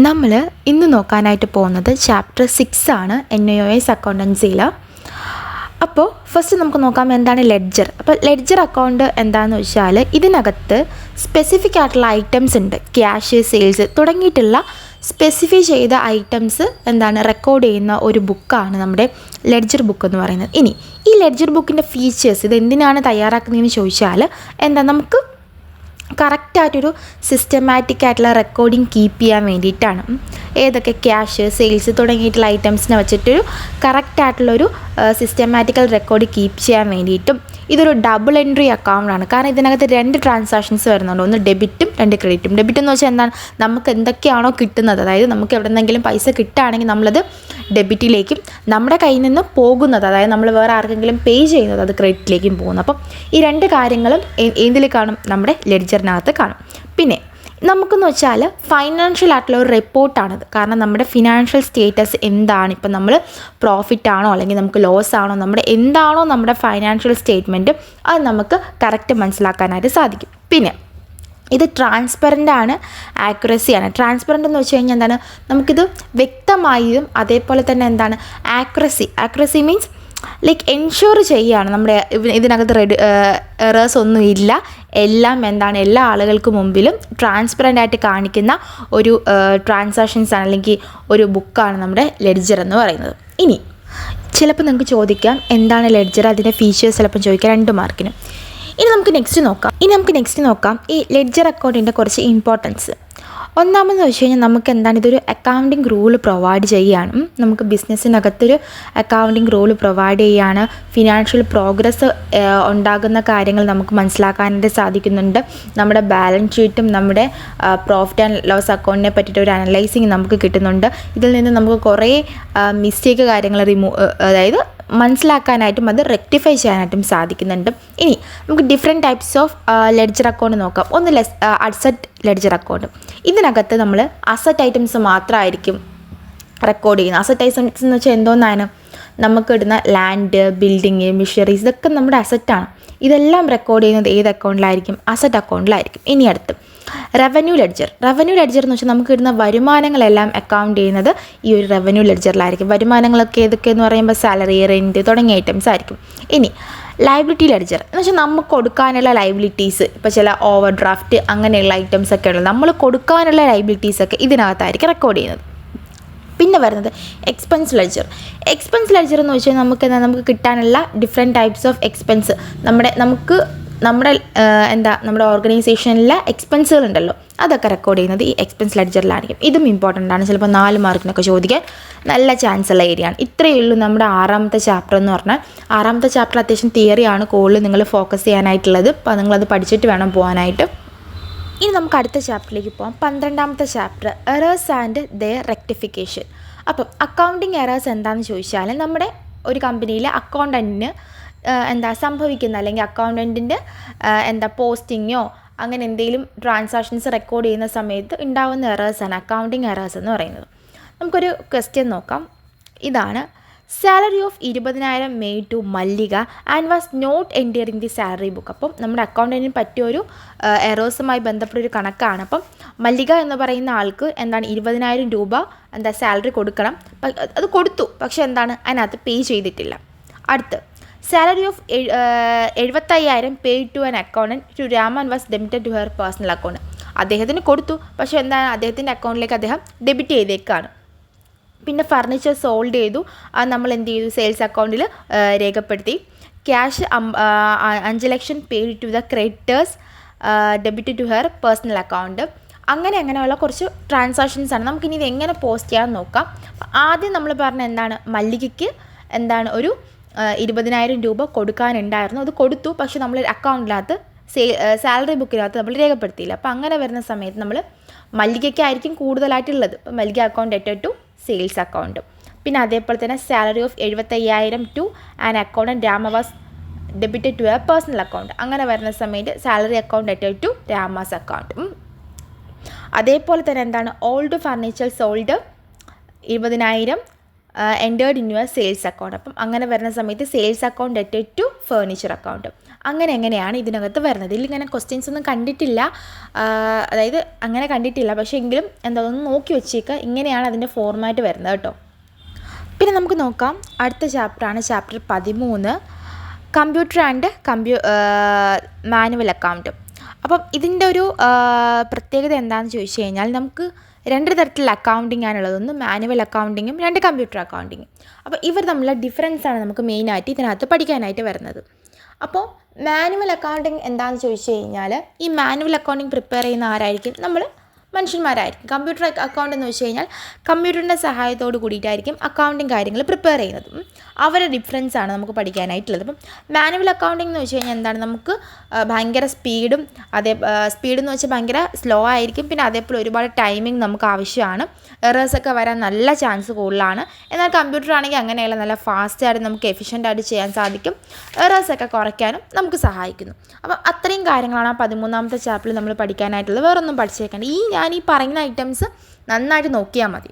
നമ്മൾ ഇന്ന് നോക്കാനായിട്ട് പോകുന്നത് ചാപ്റ്റർ 6 ആണ് NIOS അക്കൗണ്ടൻസിയിൽ. അപ്പോൾ ഫസ്റ്റ് നമുക്ക് നോക്കാം എന്താണ് ലെഡ്ജർ. അപ്പോൾ ലെഡ്ജർ അക്കൗണ്ട് എന്താണെന്ന് വെച്ചാൽ ഇതിനകത്ത് സ്പെസിഫിക് ആയിട്ടുള്ള ഐറ്റംസ് ഉണ്ട്. ക്യാഷ്, സെയിൽസ് തുടങ്ങിയിട്ടുള്ള സ്പെസിഫൈ ചെയ്ത ഐറ്റംസ് എന്താണ് റെക്കോർഡ് ചെയ്യുന്ന ഒരു ബുക്കാണ് നമ്മുടെ ലെഡ്ജർ ബുക്ക് എന്ന് പറയുന്നത്. ഇനി ഈ ലെഡ്ജർ ബുക്കിൻ്റെ ഫീച്ചേഴ്സ് ഇത് എന്തിനാണ് തയ്യാറാക്കുന്നതെന്ന് ചോദിച്ചാൽ നമുക്ക് കറക്റ്റായിട്ടൊരു സിസ്റ്റമാറ്റിക് ആയിട്ടുള്ള റെക്കോർഡിങ് കീപ്പ് ചെയ്യാൻ വേണ്ടിയിട്ടാണ്. ഏതൊക്കെ ക്യാഷ്, സെയിൽസ് തുടങ്ങിയിട്ടുള്ള ഐറ്റംസിനെ വെച്ചിട്ടൊരു കറക്റ്റായിട്ടുള്ളൊരു സിസ്റ്റമാറ്റിക്കൽ റെക്കോർഡ് കീപ്പ് ചെയ്യാൻ വേണ്ടിയിട്ടും ഇതൊരു ഡബിൾ എൻട്രി അക്കൗണ്ടാണ്. കാരണം ഇതിനകത്ത് 2 ട്രാൻസാക്ഷൻസ് വരുന്നുണ്ട്. ഒന്ന് ഡെബിറ്റും 2 ക്രെഡിറ്റും. ഡെബിറ്റ് എന്ന് വെച്ചാൽ എന്താണ്, നമുക്ക് എന്തൊക്കെയാണോ കിട്ടുന്നത്, അതായത് നമുക്ക് എവിടെന്നെങ്കിലും പൈസ കിട്ടുകയാണെങ്കിൽ നമ്മളത് ഡെബിറ്റിലേക്കും, നമ്മുടെ കയ്യിൽ നിന്ന് പോകുന്നത്, അതായത് നമ്മൾ വേറെ ആർക്കെങ്കിലും പേ ചെയ്യുന്നത് അത് ക്രെഡിറ്റിലേക്കും പോകുന്നു. അപ്പം ഈ 2 കാര്യങ്ങളും ഏതിൽ കാണും, നമ്മുടെ ലെഡ്ജറിനകത്ത് കാണും. പിന്നെ നമുക്കെന്ന് വെച്ചാൽ ഫൈനാൻഷ്യൽ ആയിട്ടുള്ള ഒരു റിപ്പോർട്ടാണിത്. കാരണം നമ്മുടെ ഫിനാൻഷ്യൽ സ്റ്റേറ്റസ് എന്താണ്, ഇപ്പം നമ്മൾ പ്രോഫിറ്റ് ആണോ അല്ലെങ്കിൽ നമുക്ക് ലോസ് ആണോ, നമ്മുടെ എന്താണോ നമ്മുടെ ഫൈനാൻഷ്യൽ സ്റ്റേറ്റ്മെൻറ്റ്, അത് നമുക്ക് കറക്റ്റ് മനസ്സിലാക്കാനായിട്ട് സാധിക്കും. പിന്നെ ഇത് ട്രാൻസ്പെറൻ്റ് ആണ്, ആക്യുറസിയാണ്. ട്രാൻസ്പെറൻ്റ് എന്ന് വെച്ച് കഴിഞ്ഞാൽ എന്താണ്, നമുക്കിത് വ്യക്തമായും അതേപോലെ തന്നെ എന്താണ് ആക്യുറസി മീൻസ് ലൈക്ക് എൻഷുർ ചെയ്യുകയാണ് നമ്മുടെ ഇതിനകത്ത് എറേഴ്സ് ഒന്നും ഇല്ല, എല്ലാം എന്താണ് എല്ലാ ആളുകൾക്ക് മുമ്പിലും ട്രാൻസ്പെറൻ്റ് ആയിട്ട് കാണിക്കുന്ന ഒരു ട്രാൻസാക്ഷൻസ് ആണ് അല്ലെങ്കിൽ ഒരു ബുക്കാണ് നമ്മുടെ ലെഡ്ജർ എന്ന് പറയുന്നത്. ഇനി ചിലപ്പോൾ നിങ്ങൾക്ക് ചോദിക്കാം എന്താണ് ലെഡ്ജർ, അതിൻ്റെ ഫീച്ചേഴ്സ് ചിലപ്പോൾ ചോദിക്കാം 2 മാർക്കിന്. ഇനി നമുക്ക് നെക്സ്റ്റ് നോക്കാം ഈ ലെഡ്ജർ അക്കൗണ്ടിൻ്റെ കുറച്ച് ഇമ്പോർട്ടൻസ്. ഒന്നാമെന്ന് വെച്ച് കഴിഞ്ഞാൽ നമുക്ക് എന്താണ്, ഇതൊരു അക്കൗണ്ടിങ് റൂൾ പ്രൊവൈഡ് ചെയ്യുകയാണ്. നമുക്ക് ബിസിനസ്സിനകത്തൊരു അക്കൗണ്ടിങ് റൂൾ പ്രൊവൈഡ് ചെയ്യുകയാണ്. ഫിനാൻഷ്യൽ പ്രോഗ്രസ് ഉണ്ടാകുന്ന കാര്യങ്ങൾ നമുക്ക് മനസ്സിലാക്കാനായിട്ട് സാധിക്കുന്നുണ്ട്. നമ്മുടെ ബാലൻസ് ഷീറ്റും നമ്മുടെ പ്രോഫിറ്റ് ആൻഡ് ലോസ് അക്കൗണ്ടിനെ പറ്റിയിട്ട് ഒരു അനലൈസിങ് നമുക്ക് കിട്ടുന്നുണ്ട്. ഇതിൽ നിന്ന് നമുക്ക് കുറേ മിസ്റ്റേക്ക് കാര്യങ്ങൾ അതായത് മനസ്സിലാക്കാനായിട്ടും അത് റെക്ടിഫൈ ചെയ്യാനായിട്ടും സാധിക്കുന്നുണ്ട്. ഇനി നമുക്ക് different types of ledger account നോക്കാം. ഒന്ന് അസറ്റ് ലെഡ്ജർ അക്കൗണ്ട്. ഇതിനകത്ത് നമ്മൾ അസറ്റ് ഐറ്റംസ് മാത്രമായിരിക്കും റെക്കോർഡ് ചെയ്യുന്നത്. അസറ്റ് ഐറ്റംസ് എന്ന് വെച്ചാൽ എന്തോന്നാണ്, നമുക്ക് ഇടുന്ന ലാൻഡ്, ബിൽഡിങ്, മിഷനറീസ് ഇതൊക്കെ നമ്മുടെ അസറ്റാണ്. ഇതെല്ലാം റെക്കോർഡ് ചെയ്യുന്നത് ഏത് അക്കൗണ്ടിലായിരിക്കും, അസറ്റ് അക്കൗണ്ടിലായിരിക്കും. ഇനി അടുത്ത് റവന്യൂ ലെഡ്ജർ എന്ന് വെച്ചാൽ നമുക്ക് ഇടുന്ന വരുമാനങ്ങളെല്ലാം അക്കൗണ്ട് ചെയ്യുന്നത് ഈ ഒരു റവന്യൂ ലെഡ്ജറിലായിരിക്കും. വരുമാനങ്ങളൊക്കെ ഏതൊക്കെയെന്ന് പറയുമ്പോൾ സാലറി, റെൻറ്റ് തുടങ്ങിയ ഐറ്റംസ് ആയിരിക്കും. ഇനി ലയബിലിറ്റി ലെഡ്ജർ എന്ന് വെച്ചാൽ നമുക്ക് കൊടുക്കാനുള്ള ലയബിലിറ്റീസ്, ഇപ്പോൾ ചില ഓവർ ഡ്രാഫ്റ്റ് അങ്ങനെയുള്ള ഐറ്റംസ് ഒക്കെ ഉള്ളത്, നമ്മൾ കൊടുക്കാനുള്ള ലയബിലിറ്റീസൊക്കെ ഇതിനകത്തായിരിക്കും റെക്കോർഡ് ചെയ്യുന്നത്. പിന്നെ വരുന്നത് എക്സ്പെൻസ് ലെഡ്ജർ എന്ന് വെച്ചാൽ നമുക്ക് കിട്ടാനുള്ള ഡിഫറെൻറ്റ് ടൈപ്സ് ഓഫ് എക്സ്പെൻസ്, നമ്മുടെ ഓർഗനൈസേഷനിലെ എക്സ്പെൻസുകൾ ഉണ്ടല്ലോ, അതൊക്കെ റെക്കോർഡ് ചെയ്യുന്നത് ഈ എക്സ്പെൻസ് ലെഡ്ജറിലായിരിക്കും. ഇതും ഇമ്പോർട്ടൻ്റ് ആണ്, ചിലപ്പോൾ 4 മാർക്കിനൊക്കെ ചോദിക്കാൻ നല്ല ചാൻസ് ഉള്ള ഏരിയ ആണ്. ഇത്രയേ ഉള്ളൂ നമ്മുടെ 6ാമത്തെ ചാപ്റ്റർ എന്ന് പറഞ്ഞാൽ. 6ാമത്തെ ചാപ്റ്റർ അത്യാവശ്യം തിയറിയാണ് കൂടുതൽ നിങ്ങൾ ഫോക്കസ് ചെയ്യാനായിട്ടുള്ളത്. അപ്പോൾ നിങ്ങളത് പഠിച്ചിട്ട് വേണം പോകാനായിട്ട്. ഇനി നമുക്ക് അടുത്ത ചാപ്റ്ററിലേക്ക് പോകാം. 12ാമത്തെ chapter errors and their rectification. അപ്പം അക്കൗണ്ടിങ് എറേഴ്സ് എന്താണെന്ന് ചോദിച്ചാൽ നമ്മുടെ ഒരു കമ്പനിയിലെ അക്കൗണ്ടൻറ്റിന് സംഭവിക്കുന്ന അല്ലെങ്കിൽ അക്കൗണ്ടൻറ്റിൻ്റെ പോസ്റ്റിങ്ങോ അങ്ങനെ എന്തെങ്കിലും ട്രാൻസാക്ഷൻസ് റെക്കോർഡ് ചെയ്യുന്ന സമയത്ത് ഉണ്ടാകുന്ന എറേഴ്സാണ് അക്കൗണ്ടിങ് എറേഴ്സ് എന്ന് പറയുന്നത്. നമുക്കൊരു ക്വസ്റ്റ്യൻ നോക്കാം. ഇതാണ്: salary of 20,000 made to Mallika and was not enter in the salary book. അപ്പം നമ്മുടെ അക്കൗണ്ടൻറ്റിന് പറ്റിയൊരു എറേഴ്സുമായി ബന്ധപ്പെട്ടൊരു കണക്കാണ്. അപ്പം മല്ലിക എന്ന് പറയുന്ന ആൾക്ക് 20,000 രൂപ സാലറി കൊടുക്കണം, അത് കൊടുത്തു, പക്ഷെ അതിനകത്ത് പേ ചെയ്തിട്ടില്ല. അടുത്ത് salary of 75,000 paid to an accountant to Raman was debited to her personal account. അദ്ദേഹത്തിന് കൊടുത്തു, പക്ഷേ അദ്ദേഹത്തിൻ്റെ അക്കൗണ്ടിലേക്ക് അദ്ദേഹം ഡെബിറ്റ് ചെയ്തേക്കാണ്. പിന്നെ ഫർണിച്ചർ സോൾഡ് ചെയ്തു, അത് നമ്മൾ എന്ത് ചെയ്തു, സെയിൽസ് അക്കൗണ്ടിൽ രേഖപ്പെടുത്തി. Cash 5 lakh paid to the creditors debit to her personal account. അങ്ങനെയുള്ള കുറച്ച് ട്രാൻസാക്ഷൻസാണ്. നമുക്കിനി ഇത് എങ്ങനെ പോസ്റ്റ് ചെയ്യാമെന്ന് നോക്കാം. ആദ്യം നമ്മൾ പറഞ്ഞ മല്ലികയ്ക്ക് ഒരു 20,000 രൂപ കൊടുക്കാനുണ്ടായിരുന്നു, അത് കൊടുത്തു, പക്ഷെ നമ്മൾ അക്കൗണ്ടിനകത്ത് സാലറി ബുക്കിനകത്ത് നമ്മൾ രേഖപ്പെടുത്തിയില്ല. അപ്പോൾ അങ്ങനെ വരുന്ന സമയത്ത് നമ്മൾ മല്ലികയ്ക്കായിരിക്കും കൂടുതലായിട്ടുള്ളത്. അപ്പോൾ Mallika account added to sales account. പിന്നെ അതേപോലെ തന്നെ salary of 75,000 to an accountant Rama was debited to a personal account. അങ്ങനെ വരുന്ന സമയത്ത് salary account added to Rama's account. അതേപോലെ തന്നെ old furniture sold 20,000 entered in your sales account. അപ്പം അങ്ങനെ വരുന്ന സമയത്ത് സെയിൽസ് അക്കൗണ്ട് ഡെറ്റഡ് ടു ഫേർണിച്ചർ അക്കൗണ്ട്. അങ്ങനെ എങ്ങനെയാണ് ഇതിനകത്ത് വരുന്നത്. ഇതിൽ ഇങ്ങനെ ക്വസ്റ്റ്യൻസ് ഒന്നും കണ്ടിട്ടില്ല, അതായത് അങ്ങനെ കണ്ടിട്ടില്ല, പക്ഷേ എങ്കിലും ഒന്ന് നോക്കി വെച്ചേക്കുക. ഇങ്ങനെയാണ് അതിൻ്റെ ഫോർമാറ്റ് വരുന്നത് കേട്ടോ. പിന്നെ നമുക്ക് നോക്കാം, അടുത്ത ചാപ്റ്ററാണ് chapter 13, computer and manual account. അപ്പം ഇതിൻ്റെ ഒരു പ്രത്യേകത എന്താണെന്ന് ചോദിച്ചു കഴിഞ്ഞാൽ നമുക്ക് 2 തരത്തിലുള്ള അക്കൗണ്ടിങ് ആണുള്ളത്. ഒന്ന് മാനുവൽ അക്കൗണ്ടിങ്ങും 2 കമ്പ്യൂട്ടർ അക്കൗണ്ടിങ്ങും. അപ്പോൾ ഇവർ തമ്മിലുള്ള ഡിഫറൻസാണ് നമുക്ക് മെയിനായിട്ട് ഇതിനകത്ത് പഠിക്കാനായിട്ട് വരുന്നത്. അപ്പോൾ മാനുവൽ അക്കൗണ്ടിങ് എന്താണെന്ന് ചോദിച്ചു കഴിഞ്ഞാൽ ഈ മാനുവൽ അക്കൗണ്ടിങ് പ്രിപ്പയർ ചെയ്യുന്ന ആരായിരിക്കും? നമ്മൾ മനുഷ്യന്മാരായിരിക്കും. കമ്പ്യൂട്ടർ അക്കൗണ്ട് എന്ന് വെച്ച് കഴിഞ്ഞാൽ കമ്പ്യൂട്ടറിൻ്റെ സഹായത്തോട് കൂടിയിട്ടായിരിക്കും അക്കൗണ്ടിങ് കാര്യങ്ങൾ പ്രിപ്പയർ ചെയ്യുന്നത്. അവരുടെ ഡിഫറൻസാണ് നമുക്ക് പഠിക്കാനായിട്ടുള്ളത്. അപ്പം മാനുവൽ അക്കൗണ്ടിങ് എന്ന് വെച്ച് കഴിഞ്ഞാൽ എന്താണ്, നമുക്ക് ഭയങ്കര സ്പീഡും സ്പീഡെന്ന് വെച്ചാൽ ഭയങ്കര സ്ലോ ആയിരിക്കും. പിന്നെ അതേപോലെ ഒരുപാട് ടൈമിംഗ് നമുക്ക് ആവശ്യമാണ്. എറേഴ്സൊക്കെ വരാൻ നല്ല ചാൻസ് കൂടുതലാണ്. എന്നാൽ കമ്പ്യൂട്ടർ ആണെങ്കിൽ അങ്ങനെയല്ല, നല്ല ഫാസ്റ്റായിട്ട് നമുക്ക് എഫിഷ്യൻ്റായിട്ട് ചെയ്യാൻ സാധിക്കും. എറേഴ്സൊക്കെ കുറയ്ക്കാനും നമുക്ക് സഹായിക്കുന്നു. അപ്പം അത്രയും കാര്യങ്ങളാണ് ആ 13ാമത്തെ ചാപ്റ്ററിൽ നമ്മൾ പഠിക്കാനായിട്ടുള്ളത്. വേറൊന്നും പഠിച്ചേക്കേണ്ട. ഞാൻ ഈ പറയുന്ന ഐറ്റംസ് നന്നായിട്ട് നോക്കിയാൽ മതി.